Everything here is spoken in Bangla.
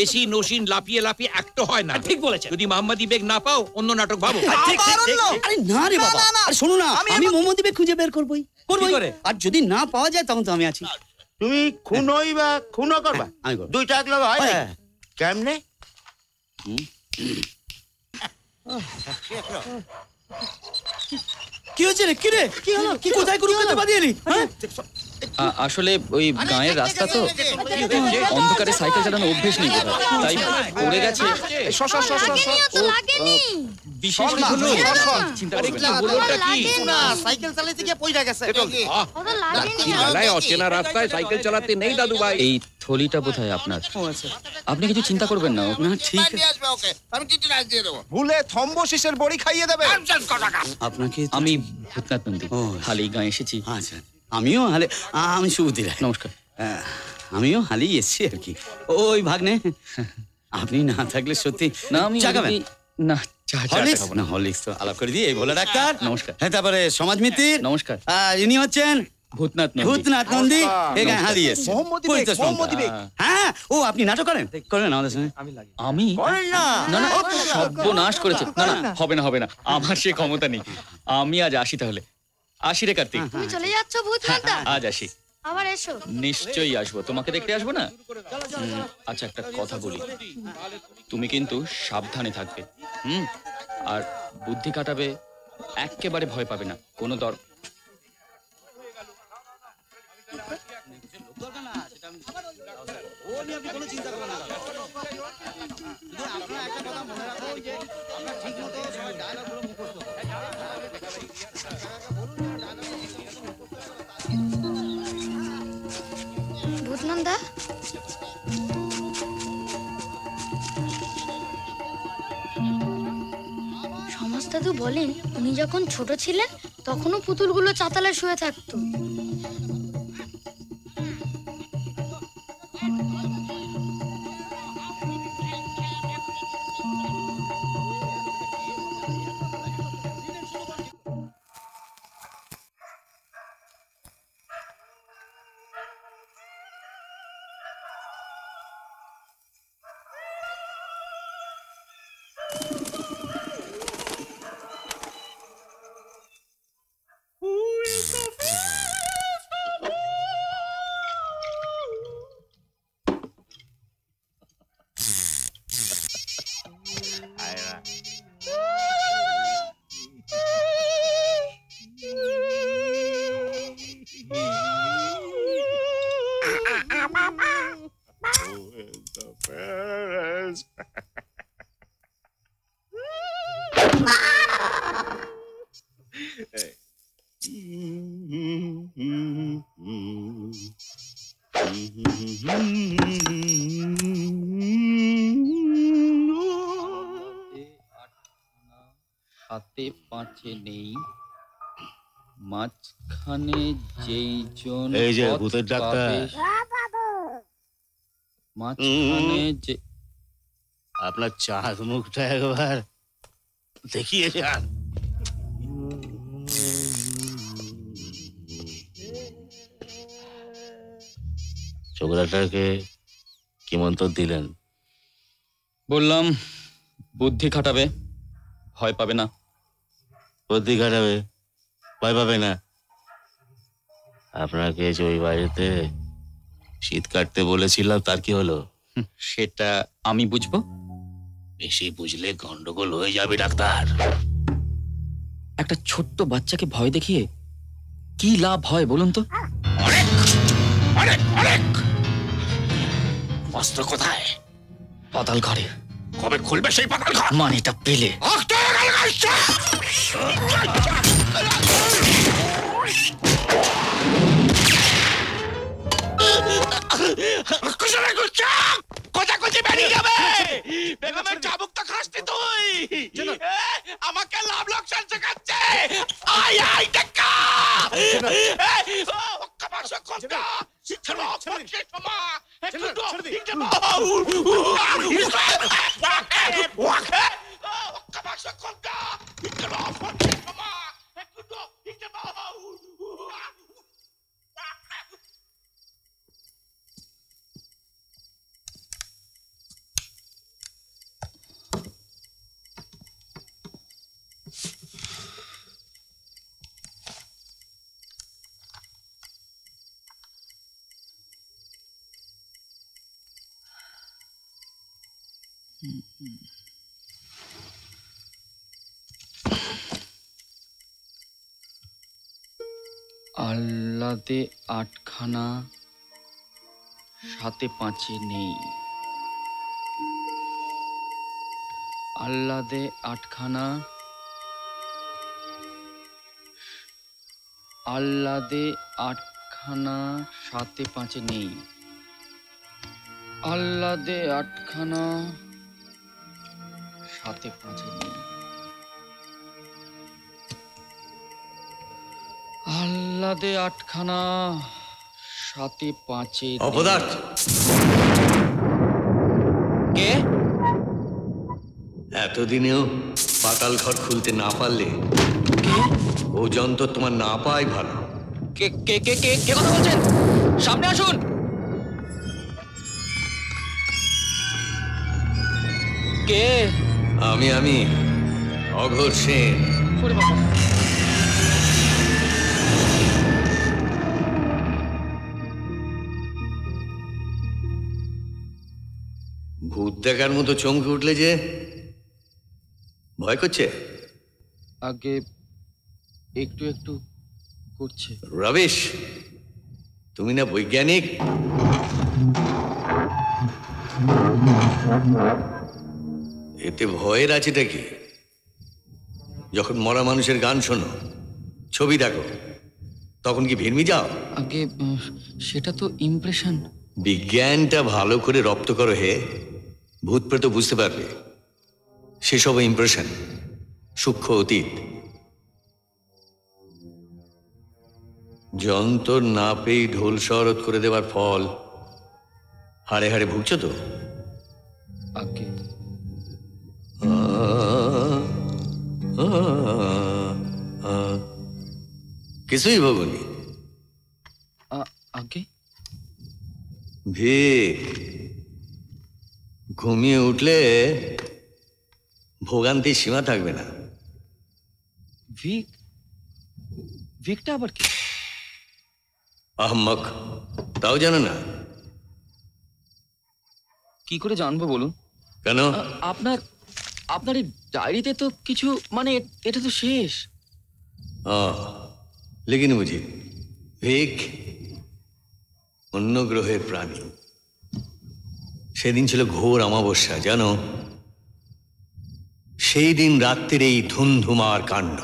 এসি নসিন লাফিয়ে লাফিয়ে একটা হয় না। ঠিক বলেছে। যদি মোহাম্মদী বেগ না পাও অন্য নাটক ভাবো। আরে না রে বাবা, আরে শোনো না, আমি মোহাম্মদী বেগ খুঁজে বের করবই। আর যদি না পাওয়া যায় তখন তো আমি আছি। তুমি খুনই বা খুনও করবা? আমি করব। দুইটা এক লগে হয় না কেমনে? কি হচ্ছে রে? কি রে? কি হলো? কি কোথায় কুরুক্ষেত্র বাঁধিয়ে এলি? আসলে ওই গায়ের রাস্তা তো, অন্ধকারে সাইকেল চালানো অভ্যেস নেই কোথাও, তাই পড়ে গেছে। বিশেষ চিন্তা সাইকেল চালাতে গিয়ে পয়সা গেছে। অচেনা রাস্তায় সাইকেল চালাতে নেই দাদু ভাই। এই থলিটা বোধহয় আপনার। আপনি কিছু চিন্তা করবেন না। ঠিক আছে। ভুলে থম্বশিসের বড়ি খাইয়ে দেবে। আপনাকে আমি ভূতনাথ নন্দী, হালি গাঁয়ে এসেছি। আচ্ছা, আমিও হালে, আমি সুবুদ্ধি রায়। নমস্কার। আমিও হালেই এসেছি আর কি। ওই ভাগ্নে, আপনি না থাকলে সত্যি না আমি চা খাবেন? না, চা হরলিক্স খাবো না, হরলিক্স তো আলাপ করে দিই। এই বলে ডাক্তার নমস্কার। হ্যাঁ, তারপরে সমাজমিত্র নমস্কার। ইনি হচ্ছেন ভূতনাথ নন্দী। ভূতনাথ নন্দী। এখানে হারিয়ে এসেছে। মোহাম্মদী বেগ। হ্যাঁ, ও আপনি নাটক করেন? করবেন আমাদের সঙ্গে? আমি করেন না। না না, সর্বনাশ করেছে। না না, হবে না হবে না, আমার সে ক্ষমতা নেই। আমি আজ আসি তাহলে। আসি রে কার্তিক। তুমি চলে যাচ্ছ ভূতনাথদা? আজ আসি। আবার এসো। নিশ্চয়ই আসবো, তোমাকে দেখতে আসবো না? আচ্ছা, একটা কথা বলি, তুমি কিন্তু সাবধানে থাকবে। আর বুদ্ধি কাটাবে, একেবারে ভয় পাবে না। কোনো ভূতনন্দা, সমাজ দাদু বলেন উনি যখন ছোট ছিলেন তখনও পুতুলগুলো চাতালে শুয়ে থাকতো। হাতে পাঁচে নেই, মাঝখানে যেই জন এই যে ভূতের ডাক্তার, মাঝখানে যে আপনার চাঁদ মুখটা একবার দেখিয়ে যান। চোখ ডাক্তারকে কি মন্ত্র দিলেন? বললাম বুদ্ধি খাটাবে, ভয় পাবে না। বুদ্ধি খাটাবে, ভয় পাবে না। আপনাকে যে ওই বাড়িতে শীত কাটতে বলেছিলাম, তার কি হলো? সেটা আমি বুঝবো। বেশি বুঝলে গন্ডগোল হয়ে যাবে ডাক্তার। একটা ছোট্ট বাচ্চাকে ভয় দেখিয়ে কি লাভ হয় বলুন তো? অনেক অনেক অনেক। অস্ত্র কোথায়? পাতাল ঘরে। কবে খুলবে সেই পাতাল ঘর? মানিটা পেলে। কোথায় বেরিয়ে যাবে? বেগমের চাবুক তো খাসতি তুই। আমাকে লাভ লোকসান শেখাচ্ছে। আই আই দেখা আহ্লাদে আটখানা, সাথে পাঁচে নেই। আহ্লাদে আটখানা, আহ্লাদে আটখানা, সাথে পাঁচে নেই। আহ্লাদে আটখানা, সাথে পাঁচে নেই। আহ্লাদে আটখানা, সাথে পাঁচে নেই। অপদার্থ কে? এতদিনেও পাতাল ঘর খুলতে না পারলে ও যন্ত্র তোমার না পায় ভালো। কে কে কে কে কে কথা বলছেন? সামনে আসুন। কে? আমি অঘোর সেন। ওরে বাবা। ভূত দেখার মতো চমকে উঠলে যে, ভয় করছে? আগে একটু একটু করছে। রবিশ, তুমি না বৈজ্ঞানিক? এতে ভয়ের আছেটা কি? যখন মরা মানুষের গান শোনো, ছবি দেখো, তখন কি ভিড়মি যাও? আগে সেটা তো ইমপ্রেশন। বিজ্ঞানটা ভালো করে রপ্ত করো হে, ভূত প্রেত বুঝতে পারবে সেসব ইমপ্রেশন, সূক্ষ্ম অতীত। যন্ত্র না পেয়ে ঢোল শরৎ করে দেওয়ার ফল হাড়ে হাড়ে ভুগছ তো? আগে কিছুই ভোগনি। আগে ভিক, ঘুমিয়ে উঠলে ভোগান্তির সীমা থাকবে না। ভিক? ভিকটা আবার কি? আহম্মক, তাও জানো না? কি করে জানবো বলুন? কেন? আপনার আপনার এই ডায়েরিতে তো কিছু, মানে এটা তো শেষ। লিখিনি বুঝি? ভিক অন্য গ্রহের প্রাণী। সেদিন ছিল ঘোর অমাবস্যা, জানো? সেই দিন রাত্রির এই ধুমধুমার কাণ্ড।